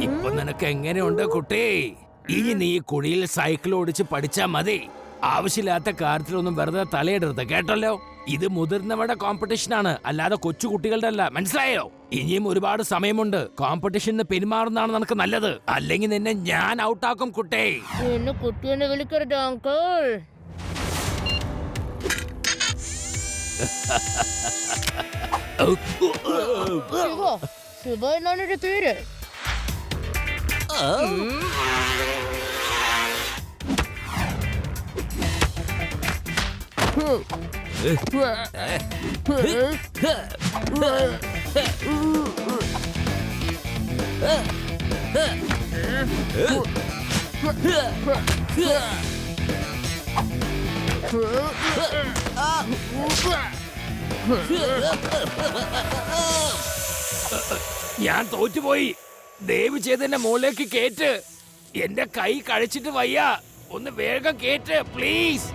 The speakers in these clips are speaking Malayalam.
ഇപ്പൊ നിനക്ക് എങ്ങനെയുണ്ട് കുട്ടി? ഇനി നീ കുഴിയിൽ സൈക്കിൾ ഓടിച്ച് പഠിച്ചാ മതി. ആവശ്യമില്ലാത്ത കാര്യത്തിലൊന്നും വെറുതെ തലയിടരുത്, കേട്ടല്ലോ? ഇത് മുതിർന്നവരുടെ കോമ്പറ്റീഷൻ ആണ്, അല്ലാതെ കൊച്ചു കുട്ടികളുടെ അല്ല. മനസ്സിലായോ? ഇനിയും ഒരുപാട് സമയമുണ്ട്. കോമ്പറ്റീഷന് പെരുമാറുന്നതാണ് നിനക്ക് നല്ലത്, അല്ലെങ്കിൽ നിന്നെ ഞാൻ ഔട്ടാക്കും കുട്ടി. എന്നെ കുട്ടിയെന്ന് വിളിക്കരുത് അങ്കിൾ. ശിവ എന്നാണ് എന്റെ പേര്. ഞാൻ തോറ്റുപോയി. ദയവ് ചെയ്ത് എന്നെ മുകളിലേക്ക് കേറ്റ്. എന്റെ കൈ കഴിച്ചിട്ട് വയ്യ. ഒന്ന് വേഗം കേറ്റ് പ്ലീസ്.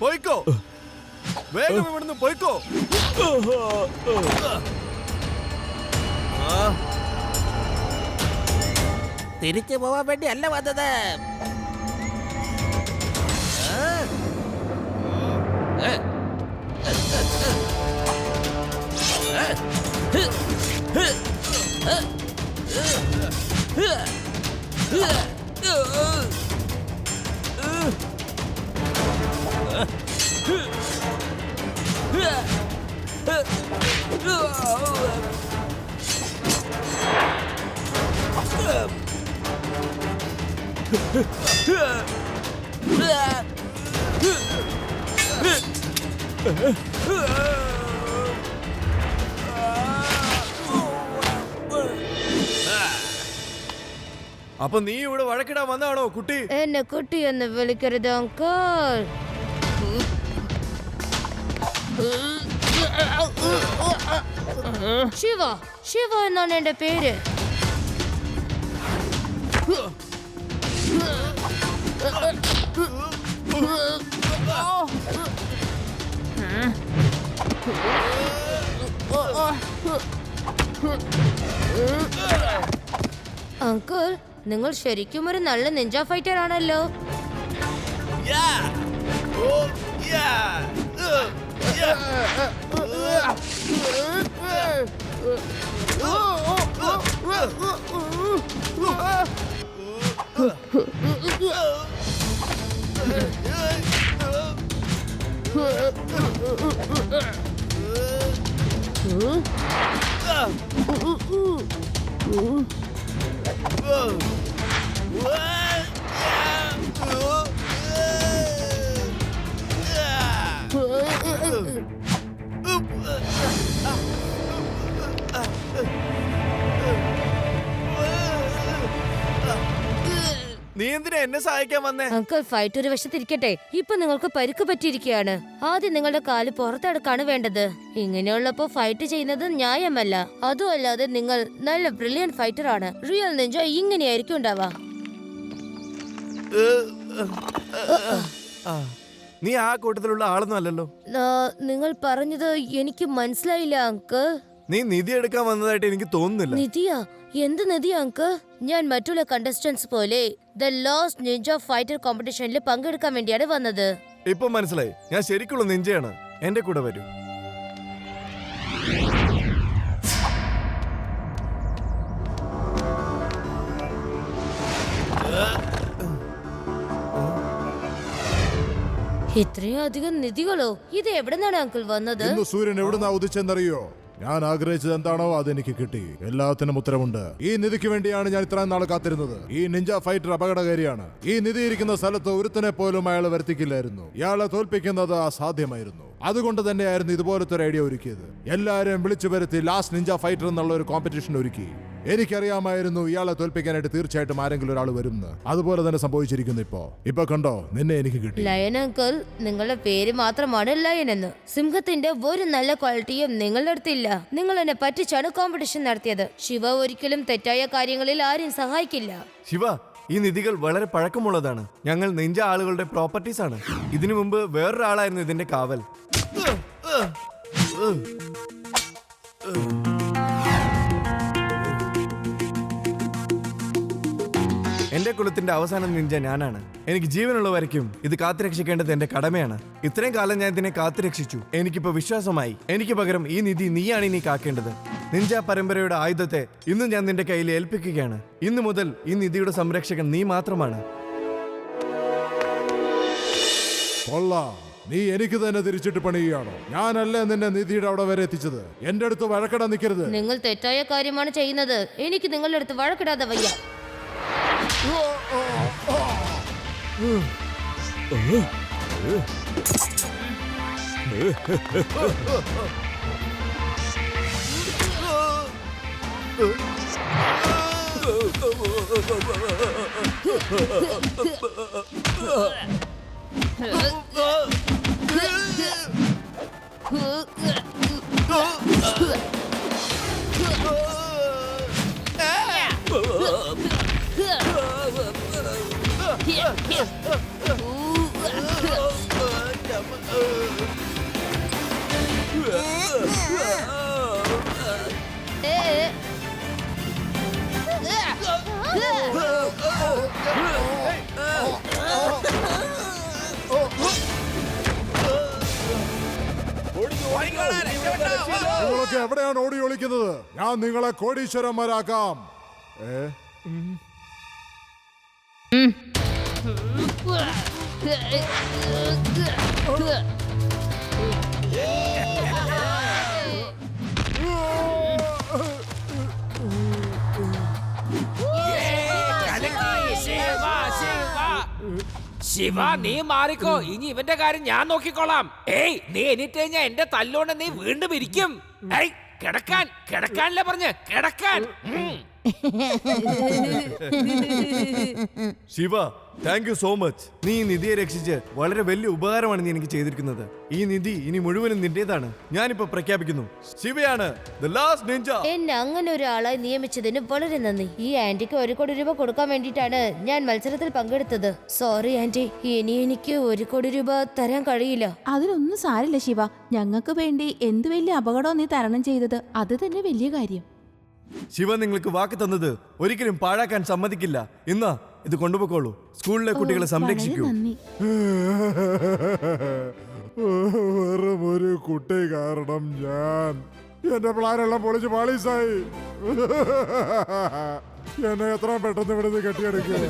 പോയിക്കോ, വേഗം ഇവിടുന്ന് പോയിക്കോ. തിരിച്ചു പോവാൻ വേണ്ടി അല്ല വന്നത്. അപ്പൊ നീ ഇവിടെ വഴക്കിടാൻ വന്നാണോ കുട്ടി? എന്നെ കുട്ടി എന്ന് വിളിക്കരുത് അങ്കിൾ. ശിവ, ശിവ എന്നാണ് എന്റെ പേര്. അങ്കിൾ, നിങ്ങൾ ശരിക്കും ഒരു നല്ല നിഞ്ച ഫൈറ്റർ ആണല്ലോ. നീ എന്തിനാ എന്നെ സഹായിക്കാൻ വന്നേ? അങ്കിൾ ഫൈറ്റ് ഒരു വശത്തിരിക്കട്ടെ. ഇപ്പൊ നിങ്ങൾക്ക് പരിക്ക് പറ്റിയിരിക്കുകയാണ്. ആദ്യം നിങ്ങളുടെ കാല് പുറത്തെടുക്കാണ് വേണ്ടത്. ഇങ്ങനെയുള്ളപ്പോ ഫൈറ്റ് ചെയ്യുന്നത് ന്യായമല്ല. അതുമല്ലാതെ നിങ്ങൾ നല്ല ബ്രില്യൻ ഫൈറ്റർ ആണ്. റിയൽ നിഞ്ച ഇങ്ങനെയായിരിക്കും ഉണ്ടാവാ. നീ ആ കൂട്ടത്തിലുള്ള ആളൊന്നും അല്ലല്ലോ. നിങ്ങൾ പറഞ്ഞത് എനിക്ക് മനസ്സിലായില്ല അങ്കിൾ. നീ നിധി എടുക്കാൻ വന്നതായിട്ട് എനിക്ക് തോന്നുന്നില്ല. നിധിയാ? എന്ത് നിധിയാ അങ്കിൾ? ഞാൻ മറ്റുള്ള കണ്ടസ്റ്റന്റ്സ് പോലെ ദ ലാസ്റ്റ് നിഞ്ച ഫൈറ്റർ കോമ്പറ്റീഷനിൽ പങ്കെടുക്കാൻ വേണ്ടിയാണ് വന്നത്. ഇപ്പൊ മനസ്സിലായി, ഞാൻ ശരിക്കുള്ള നിഞ്ചയാണ്. എന്റെ കൂടെ വരൂ. ഇത്രയും അധികം നിധികളോ? ഇത് എവിടെ നിന്നാണ് അങ്കിൾ വന്നത്? സൂര്യൻ എവിടുന്നാ ഉദിച്ചെന്നറിയോ? ഞാൻ ആഗ്രഹിച്ചത് എന്താണോ അതെനിക്ക് കിട്ടി. എല്ലാത്തിനും ഉത്തരവുണ്ട്. ഈ നിധിക്ക് വേണ്ടിയാണ് ഞാൻ ഇത്രയും നാൾ കാത്തിരുന്നത്. ഈ നിഞ്ച ഫൈറ്റർ അപകടകാരിയാണ്. ഈ നിധി ഇരിക്കുന്ന സ്ഥലത്ത് ഒരുത്തനെ പോലും അയാളെ വരുത്തിക്കില്ലായിരുന്നു. ഇയാളെ തോൽപ്പിക്കുന്നത് അസാധ്യമായിരുന്നു. അതുകൊണ്ട് തന്നെയായിരുന്നു ഇതുപോലത്തെ ഒരു ഐഡിയ ഒരുക്കിയത്. എല്ലാവരെയും വിളിച്ചു വരുത്തി ലാസ്റ്റ് നിഞ്ച ഫൈറ്റർ എന്നുള്ള ഒരു കോമ്പറ്റീഷൻ ഒരുക്കി. എനിക്കറിയാമായിരുന്നു ഇയാളെ തോൽപ്പിക്കാനായിട്ട് തീർച്ചയായിട്ടും ആരെങ്കിലും ഒരാൾ വരുമെന്ന്. അതുപോലെ തന്നെ സംഭവിച്ചിരിക്കുന്നു. ഇപ്പൊ കണ്ടോ, നിന്നെ എനിക്ക് കിട്ടി. ലയൻ അങ്കിൾ, നിങ്ങളുടെ പേര് മാത്രമാണ് ലയൻ എന്ന്. സിംഹത്തിന്റെ ഒരു നല്ല ക്വാളിറ്റിയും നിങ്ങളുടെ അടുത്തില്ല. നിങ്ങൾ എന്നെ പറ്റിച്ചാണ് കോമ്പറ്റീഷൻ നടത്തിയത്. ശിവ ഒരിക്കലും തെറ്റായ കാര്യങ്ങളിൽ ആരെയും സഹായിക്കില്ല. ശിവ, ഈ നിധികൾ വളരെ പഴക്കമുള്ളതാണ്. ഞങ്ങൾ നിഞ്ച ആളുകളുടെ പ്രോപ്പർട്ടീസ് ആണ്. ഇതിനു മുമ്പ് വേറൊരാളായിരുന്നു ഇതിന്റെ കാവൽ. എന്റെ കുലത്തിന്റെ അവസാനം നിഞ്ച ഞാനാണ്. എനിക്ക് ജീവനുള്ള വരയ്ക്കും ഇത് കാത്തുരക്ഷിക്കേണ്ടത് എന്റെ കടമയാണ്. ഇത്രയും കാലം ഞാൻ ഇതിനെ കാത്തുരക്ഷിച്ചു. എനിക്കിപ്പോ വിശ്വാസമായി. എനിക്ക് പകരം ഈ നിധി നീയാണ് ഇനി കാക്കേണ്ടത്. നിഞ്ച പരമ്പരയുടെ ആയുധത്തെ ഇന്ന് ഞാൻ നിന്റെ കയ്യിൽ ഏൽപ്പിക്കുകയാണ്. ഇന്നു മുതൽ ഈ നിധിയുടെ സംരക്ഷകൻ നീ മാത്രമാണ്. കൊള്ളാം, നീ എനിക്ക് തന്നെ തിരിച്ചിട്ട് പണിയുകയാണോ? ഞാനല്ലേ നിന്നെ നിധിയുടെ അവിടെ വരെ എത്തിച്ചത്. എന്റെ അടുത്ത് വഴക്കിടാൻ നിൽക്കരുത്. നിങ്ങൾ തെറ്റായ കാര്യമാണ് ചെയ്യുന്നത്. എനിക്ക് നിങ്ങളുടെ അടുത്ത് വഴക്കിടാതെ വയ്യ. നിങ്ങളൊക്കെ എവിടെയാണ് ഓടി ഒളിക്കുന്നത്? ഞാൻ നിങ്ങളെ കോടീശ്വരന്മാരാക്കാം. ശിവ, നീ മാറിക്കോ. ഇനി ഇവന്റെ കാര്യം ഞാൻ നോക്കിക്കോളാം. ഏയ്, നീ എനിട്ട് കഴിഞ്ഞാ എന്റെ തല്ലോണ്ട് നീ വീണ്ടും ഇരിക്കും. ഏയ്, കിടക്കാനല്ലേ പറഞ്ഞ്, കിടക്കാൻ. Shiva, thank you so much. നീ ഈ നിധിയെ രക്ഷിച്ച് വളരെ വലിയ ഉപകാരമാണ് നീ എനിക്ക് ചെയ്തിരിക്കുന്നത്. ഈ നിധി ഇനി മുഴുവനും നിന്റേതാണ്. ഞാനിപ്പോ പ്രഖ്യാപിക്കുന്നു, ശിവയാണ് the last ninja. എന്നെ അങ്ങനെ ഒരാളായി നിയമിച്ചതിന് വളരെ നന്ദി. ഈ ആന്റിക്ക് 1 കോടി രൂപ കൊടുക്കാൻ വേണ്ടിയിട്ടാണ് ഞാൻ മത്സരത്തിൽ പങ്കെടുത്തത്. സോറി ആന്റി, ഇനി എനിക്ക് 1 കോടി രൂപ തരാൻ കഴിയില്ല. അതിലൊന്നും സാരില്ല ശിവ. ഞങ്ങൾക്ക് വേണ്ടി എന്ത് വലിയ അപകടവും നീ തരണം ചെയ്തത്. അത് തന്നെ വലിയ കാര്യം. ശിവ നിങ്ങൾക്ക് വാക്ക് തന്നത് ഒരിക്കലും പാഴാക്കാൻ സമ്മതിക്കില്ല. ഇന്ന് ഇത് കൊണ്ടുപോയിക്കോളൂ. സ്കൂളിലെ കുട്ടികളെ സംരക്ഷിക്കൂ. നന്ദി. വെറും ഒരു കുട്ടി കാരണം ഞാൻ എന്റെ പ്ലാനെല്ലാം പൊളിച്ച് പാളീസായി. എന്നെ എത്ര പെട്ടെന്ന് ഇവിടുന്ന് കെട്ടിയെടുക്കുക.